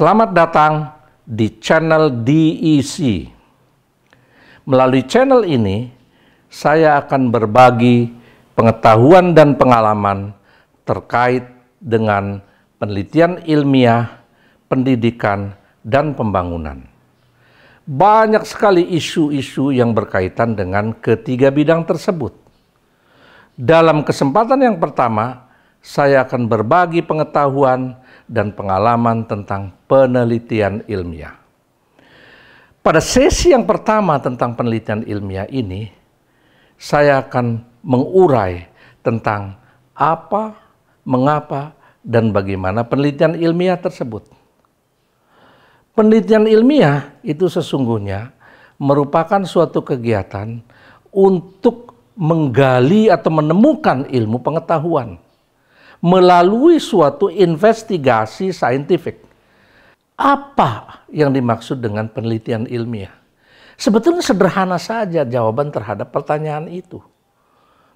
Selamat datang di channel DEC. Melalui channel ini, saya akan berbagi pengetahuan dan pengalaman terkait dengan penelitian ilmiah, pendidikan, dan pembangunan. Banyak sekali isu-isu yang berkaitan dengan ketiga bidang tersebut. Dalam kesempatan yang pertama, saya akan berbagi pengetahuan dan pengalaman tentang penelitian ilmiah. Pada sesi yang pertama tentang penelitian ilmiah ini, saya akan mengurai tentang apa, mengapa, dan bagaimana penelitian ilmiah tersebut. Penelitian ilmiah itu sesungguhnya merupakan suatu kegiatan untuk menggali atau menemukan ilmu pengetahuan melalui suatu investigasi saintifik. Apa yang dimaksud dengan penelitian ilmiah? Sebetulnya sederhana saja jawaban terhadap pertanyaan itu.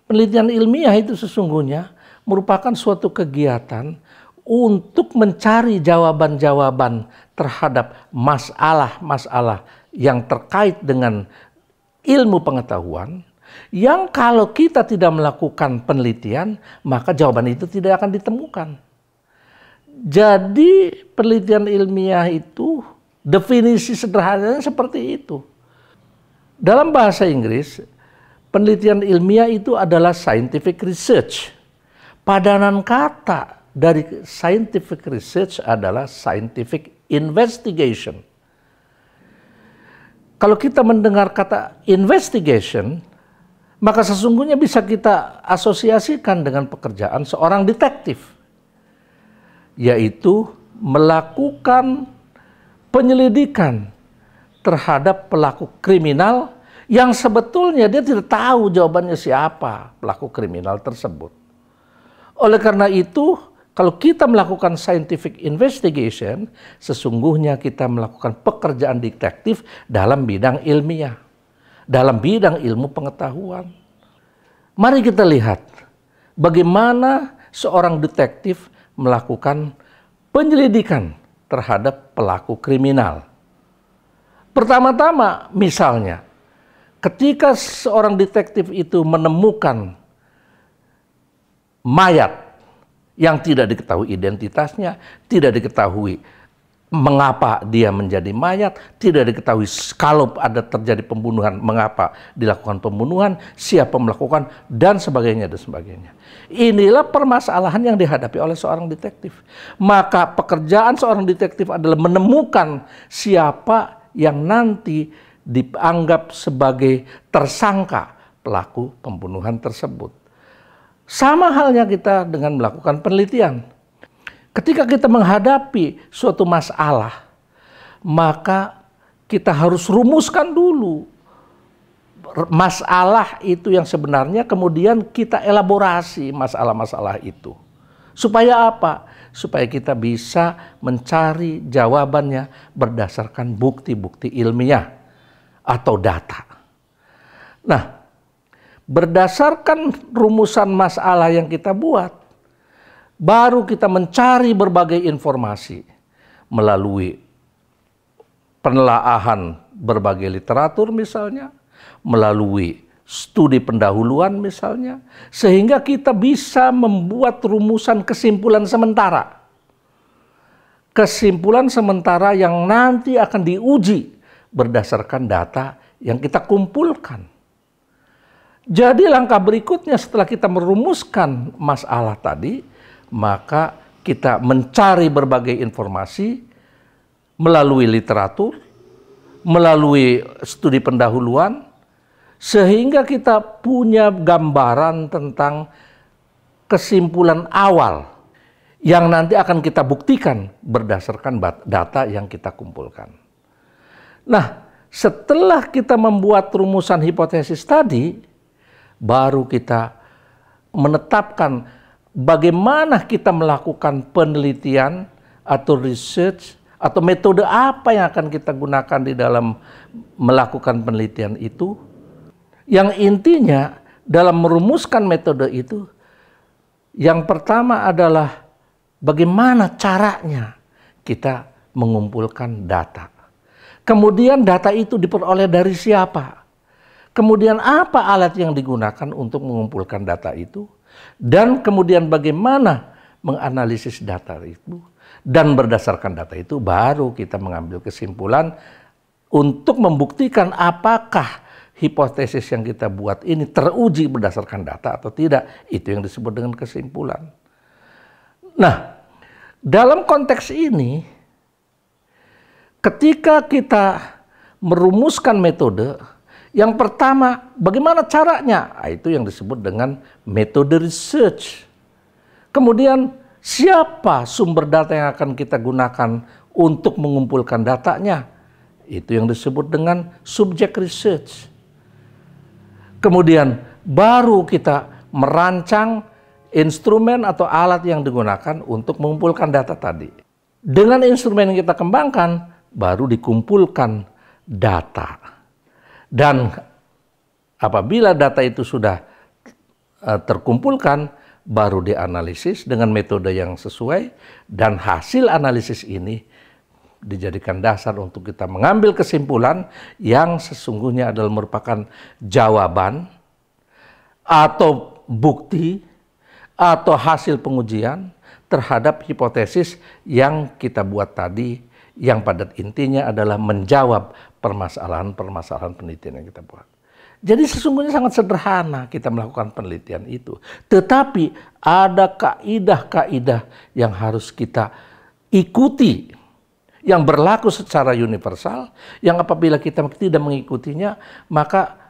Penelitian ilmiah itu sesungguhnya merupakan suatu kegiatan untuk mencari jawaban-jawaban terhadap masalah-masalah yang terkait dengan ilmu pengetahuan, yang kalau kita tidak melakukan penelitian, maka jawaban itu tidak akan ditemukan. Jadi penelitian ilmiah itu definisi sederhananya seperti itu. Dalam bahasa Inggris, penelitian ilmiah itu adalah scientific research. Padanan kata dari scientific research adalah scientific investigation. Kalau kita mendengar kata investigation, maka sesungguhnya bisa kita asosiasikan dengan pekerjaan seorang detektif, yaitu melakukan penyelidikan terhadap pelaku kriminal yang sebetulnya dia tidak tahu jawabannya siapa pelaku kriminal tersebut. Oleh karena itu, kalau kita melakukan scientific investigation, sesungguhnya kita melakukan pekerjaan detektif dalam bidang ilmiah, dalam bidang ilmu pengetahuan. Mari kita lihat bagaimana seorang detektif melakukan penyelidikan terhadap pelaku kriminal. Pertama-tama, misalnya, ketika seorang detektif itu menemukan mayat yang tidak diketahui identitasnya, tidak diketahui mengapa dia menjadi mayat, tidak diketahui kalau ada terjadi pembunuhan, mengapa dilakukan pembunuhan, siapa melakukan, dan sebagainya, dan sebagainya. Inilah permasalahan yang dihadapi oleh seorang detektif. Maka pekerjaan seorang detektif adalah menemukan siapa yang nanti dianggap sebagai tersangka pelaku pembunuhan tersebut. Sama halnya kita dengan melakukan penelitian. Ketika kita menghadapi suatu masalah, maka kita harus rumuskan dulu masalah itu yang sebenarnya, kemudian kita elaborasi masalah-masalah itu. Supaya apa? Supaya kita bisa mencari jawabannya berdasarkan bukti-bukti ilmiah atau data. Nah, berdasarkan rumusan masalah yang kita buat, baru kita mencari berbagai informasi melalui penelaahan berbagai literatur misalnya, melalui studi pendahuluan misalnya, sehingga kita bisa membuat rumusan kesimpulan sementara. Kesimpulan sementara yang nanti akan diuji berdasarkan data yang kita kumpulkan. Jadi langkah berikutnya setelah kita merumuskan masalah tadi, maka kita mencari berbagai informasi melalui literatur, melalui studi pendahuluan, sehingga kita punya gambaran tentang kesimpulan awal yang nanti akan kita buktikan berdasarkan data yang kita kumpulkan. Nah, setelah kita membuat rumusan hipotesis tadi, baru kita menetapkan bagaimana kita melakukan penelitian atau research atau metode apa yang akan kita gunakan di dalam melakukan penelitian itu. Yang intinya dalam merumuskan metode itu, yang pertama adalah bagaimana caranya kita mengumpulkan data. Kemudian data itu diperoleh dari siapa? Kemudian apa alat yang digunakan untuk mengumpulkan data itu? Dan kemudian bagaimana menganalisis data itu? Dan berdasarkan data itu baru kita mengambil kesimpulan untuk membuktikan apakah hipotesis yang kita buat ini teruji berdasarkan data atau tidak. Itu yang disebut dengan kesimpulan. Nah, dalam konteks ini, ketika kita merumuskan metode, yang pertama, bagaimana caranya? Itu yang disebut dengan metode research. Kemudian, siapa sumber data yang akan kita gunakan untuk mengumpulkan datanya? Itu yang disebut dengan subject research. Kemudian, baru kita merancang instrumen atau alat yang digunakan untuk mengumpulkan data tadi. Dengan instrumen yang kita kembangkan, baru dikumpulkan data. Dan apabila data itu sudah terkumpulkan, baru dianalisis dengan metode yang sesuai, dan hasil analisis ini dijadikan dasar untuk kita mengambil kesimpulan yang sesungguhnya adalah merupakan jawaban atau bukti atau hasil pengujian terhadap hipotesis yang kita buat tadi, yang pada intinya adalah menjawab permasalahan-permasalahan penelitian yang kita buat. Jadi sesungguhnya sangat sederhana kita melakukan penelitian itu. Tetapi ada kaidah-kaidah yang harus kita ikuti, yang berlaku secara universal, yang apabila kita tidak mengikutinya, maka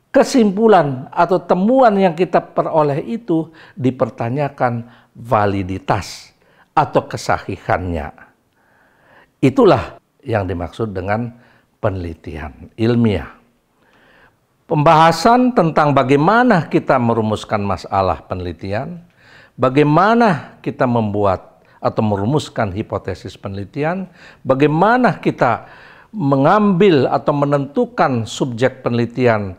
kesimpulan atau temuan yang kita peroleh itu dipertanyakan validitas atau kesahihannya. Itulah yang dimaksud dengan penelitian ilmiah. Pembahasan tentang bagaimana kita merumuskan masalah penelitian, bagaimana kita membuat atau merumuskan hipotesis penelitian, bagaimana kita mengambil atau menentukan subjek penelitian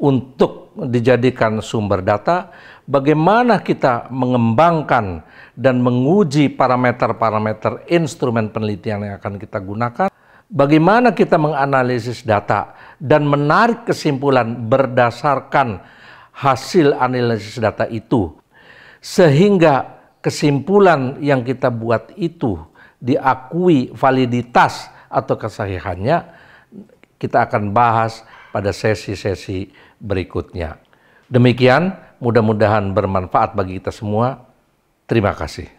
untuk dijadikan sumber data, bagaimana kita mengembangkan dan menguji parameter-parameter instrumen penelitian yang akan kita gunakan, bagaimana kita menganalisis data dan menarik kesimpulan berdasarkan hasil analisis data itu, sehingga kesimpulan yang kita buat itu diakui validitas atau kesahihannya, kita akan bahas pada sesi-sesi berikutnya. Demikian, mudah-mudahan bermanfaat bagi kita semua. Terima kasih.